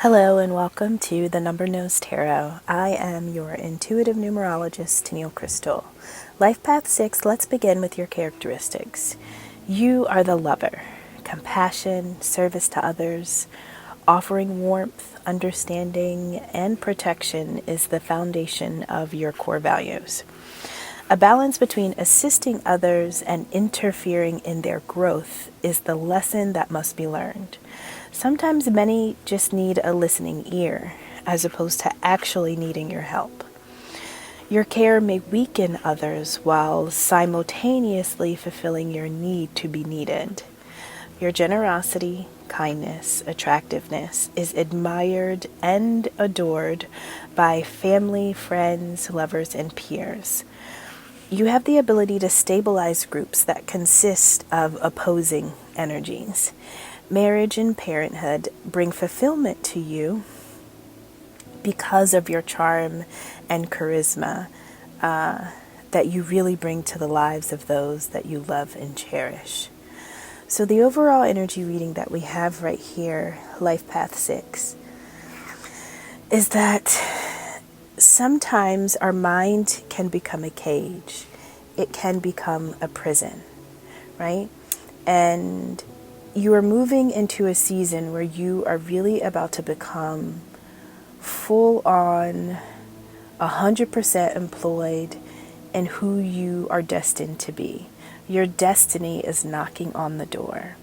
Hello and welcome to the Number Nose Tarot. I am your intuitive numerologist, Tennille Crystal. Life Path 6, let's begin with your characteristics. You are the lover. Compassion, service to others, offering warmth, understanding, and protection is the foundation of your core values. A balance between assisting others and interfering in their growth is the lesson that must be learned. Sometimes many just need a listening ear, as opposed to actually needing your help. Your care may weaken others while simultaneously fulfilling your need to be needed. Your generosity, kindness, attractiveness is admired and adored by family, friends, lovers, and peers. You have the ability to stabilize groups that consist of opposing energies. Marriage and parenthood bring fulfillment to you because of your charm and charisma that you really bring to the lives of those that you love and cherish. So the overall energy reading that we have right here, Life Path 6, is that sometimes our mind can become a cage. It can become a prison, right? And you are moving into a season where you are really about to become full on 100% employed in who you are destined to be. Your destiny is knocking on the door.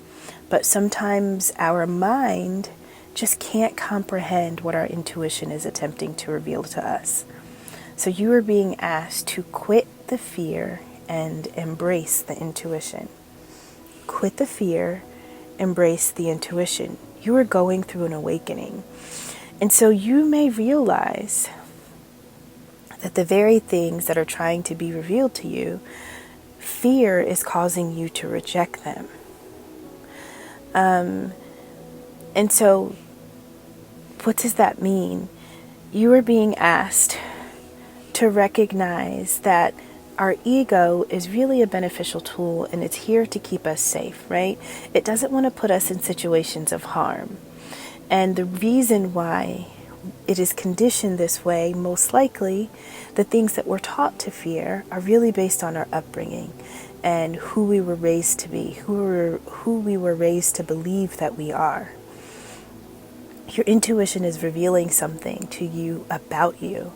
But sometimes our mind just can't comprehend what our intuition is attempting to reveal to us. So you are being asked to quit the fear and embrace the intuition. Quit the fear, embrace the intuition. You are going through an awakening. And so you may realize that the very things that are trying to be revealed to you, fear is causing you to reject them. And so what does that mean? You are being asked to recognize that our ego is really a beneficial tool and it's here to keep us safe, right? It doesn't want to put us in situations of harm. And the reason why it is conditioned this way, most likely, the things that we're taught to fear are really based on our upbringing and who we were raised to be, who we were raised to believe that we are. Your intuition is revealing something to you about you,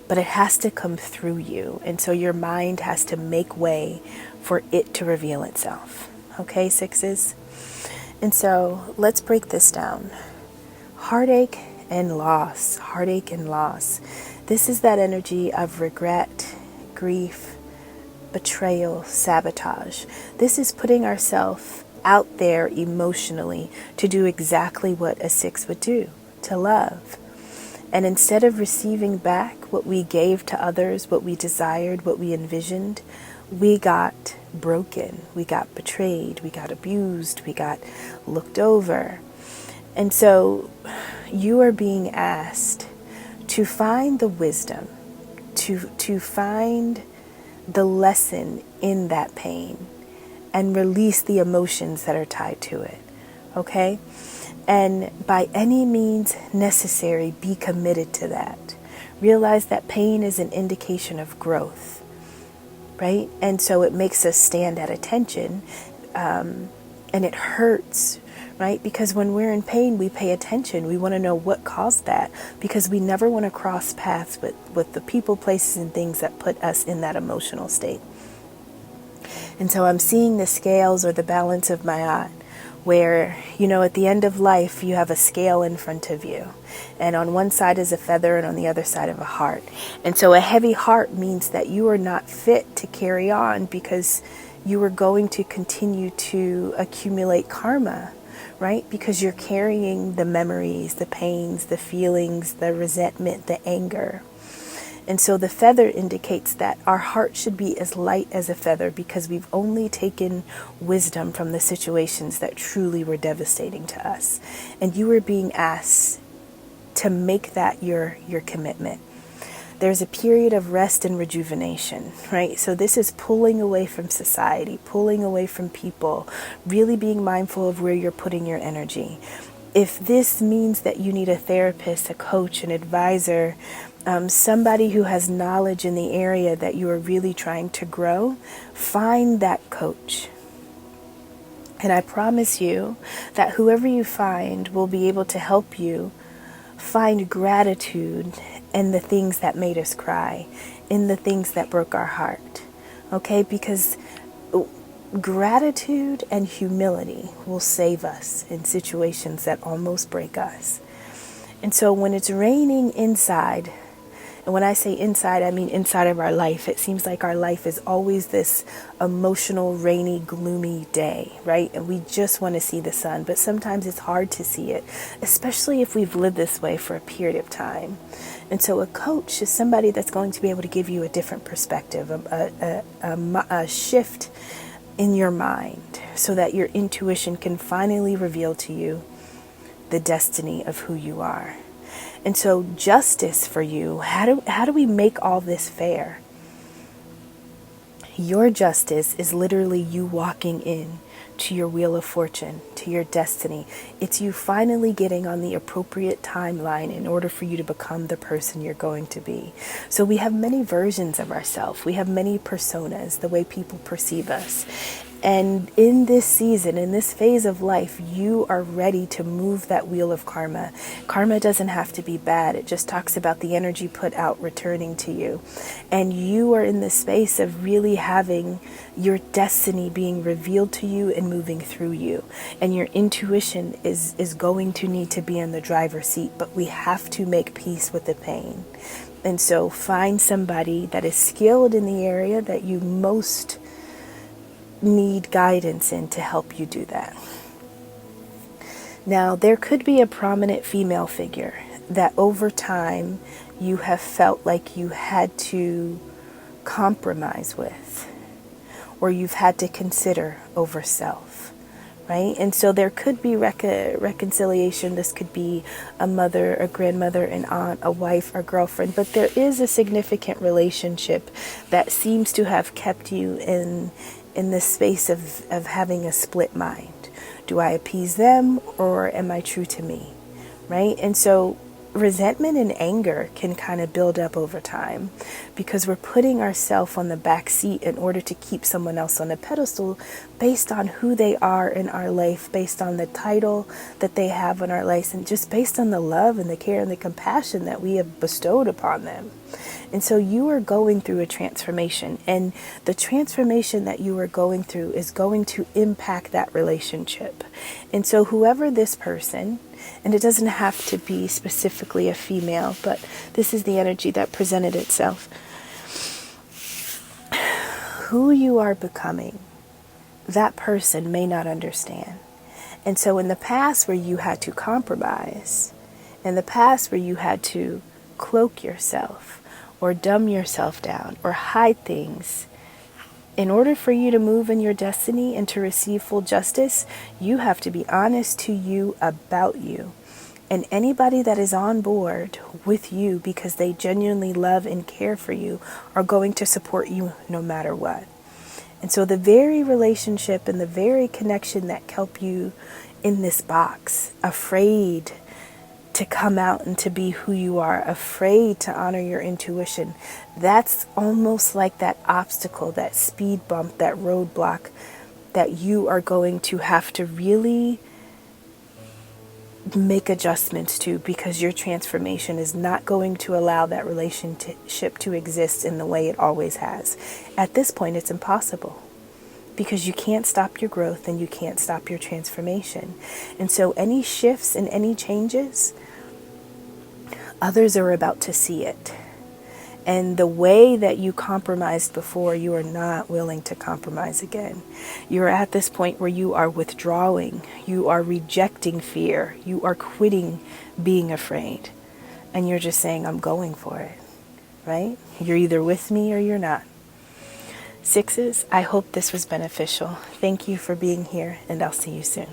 but it has to come through you. And so your mind has to make way for it to reveal itself. Okay, sixes? And so let's break this down. Heartache and loss. Heartache and loss. This is that energy of regret, grief, betrayal, sabotage. This is putting ourselves out there emotionally to do exactly what a 6 would do, to love. And instead of receiving back what we gave to others, what we desired, what we envisioned, we got broken, we got betrayed, we got abused, we got looked over. And so you are being asked to find the wisdom, to find the lesson in that pain and release the emotions that are tied to it. Okay? And by any means necessary, be committed to that. Realize that pain is an indication of growth, right? And so it makes us stand at attention, and it hurts, right? Because when we're in pain, we pay attention. We want to know what caused that, because we never want to cross paths with the people, places, and things that put us in that emotional state. And so I'm seeing the scales or the balance of my eye, where, at the end of life, you have a scale in front of you. And on one side is a feather and on the other side of a heart. And so a heavy heart means that you are not fit to carry on because you are going to continue to accumulate karma, right? Because you're carrying the memories, the pains, the feelings, the resentment, the anger. And so the feather indicates that our heart should be as light as a feather because we've only taken wisdom from the situations that truly were devastating to us. And you are being asked to make that your commitment. There's a period of rest and rejuvenation, right? So this is pulling away from society, pulling away from people, really being mindful of where you're putting your energy. If this means that you need a therapist, a coach, an advisor, somebody who has knowledge in the area that you are really trying to grow, find that coach. And I promise you that whoever you find will be able to help you find gratitude in the things that made us cry, in the things that broke our heart. Okay? Because gratitude and humility will save us in situations that almost break us. And so when it's raining inside, and when I say inside, I mean inside of our life. It seems like our life is always this emotional, rainy, gloomy day, right? And we just want to see the sun, but sometimes it's hard to see it, especially if we've lived this way for a period of time. And so a coach is somebody that's going to be able to give you a different perspective, a shift in your mind, so that your intuition can finally reveal to you the destiny of who you are. And so justice for you, how do we make all this fair? Your justice is literally you walking in to your wheel of fortune, to your destiny. It's you finally getting on the appropriate timeline in order for you to become the person you're going to be. So we have many versions of ourselves. We have many personas, the way people perceive us. And in this season, in this phase of life, you are ready to move that wheel of karma. Karma doesn't have to be bad. It just talks about the energy put out returning to you. And you are in the space of really having your destiny being revealed to you and moving through you. And your intuition is going to need to be in the driver's seat, but we have to make peace with the pain. And so find somebody that is skilled in the area that you most need guidance in to help you do that. Now, there could be a prominent female figure that over time you have felt like you had to compromise with, or you've had to consider over self, right? And so there could be reconciliation. This could be a mother, a grandmother, an aunt, a wife, or girlfriend, but there is a significant relationship that seems to have kept you in this space of having a split mind. Do I appease them or am I true to me? Right? And so resentment and anger can kind of build up over time because we're putting ourselves on the back seat in order to keep someone else on a pedestal based on who they are in our life, based on the title that they have in our life, and just based on the love and the care and the compassion that we have bestowed upon them. And so you are going through a transformation, and the transformation that you are going through is going to impact that relationship. And so whoever this person, and it doesn't have to be specifically a female, but this is the energy that presented itself. Who you are becoming, that person may not understand. And so in the past where you had to compromise, in the past where you had to cloak yourself, or dumb yourself down, or hide things, in order for you to move in your destiny and to receive full justice, you have to be honest to you about you. And anybody that is on board with you because they genuinely love and care for you are going to support you no matter what. And so the very relationship and the very connection that kept you in this box, afraid to come out and to be who you are, afraid to honor your intuition, that's almost like that obstacle, that speed bump, that roadblock that you are going to have to really make adjustments to, because your transformation is not going to allow that relationship to exist in the way it always has. At this point, it's impossible, because you can't stop your growth and you can't stop your transformation. And so any shifts and any changes, others are about to see it. And the way that you compromised before, you are not willing to compromise again. You're at this point where you are withdrawing. You are rejecting fear. You are quitting being afraid. And you're just saying, I'm going for it, right? You're either with me or you're not. Sixes, I hope this was beneficial. Thank you for being here, and I'll see you soon.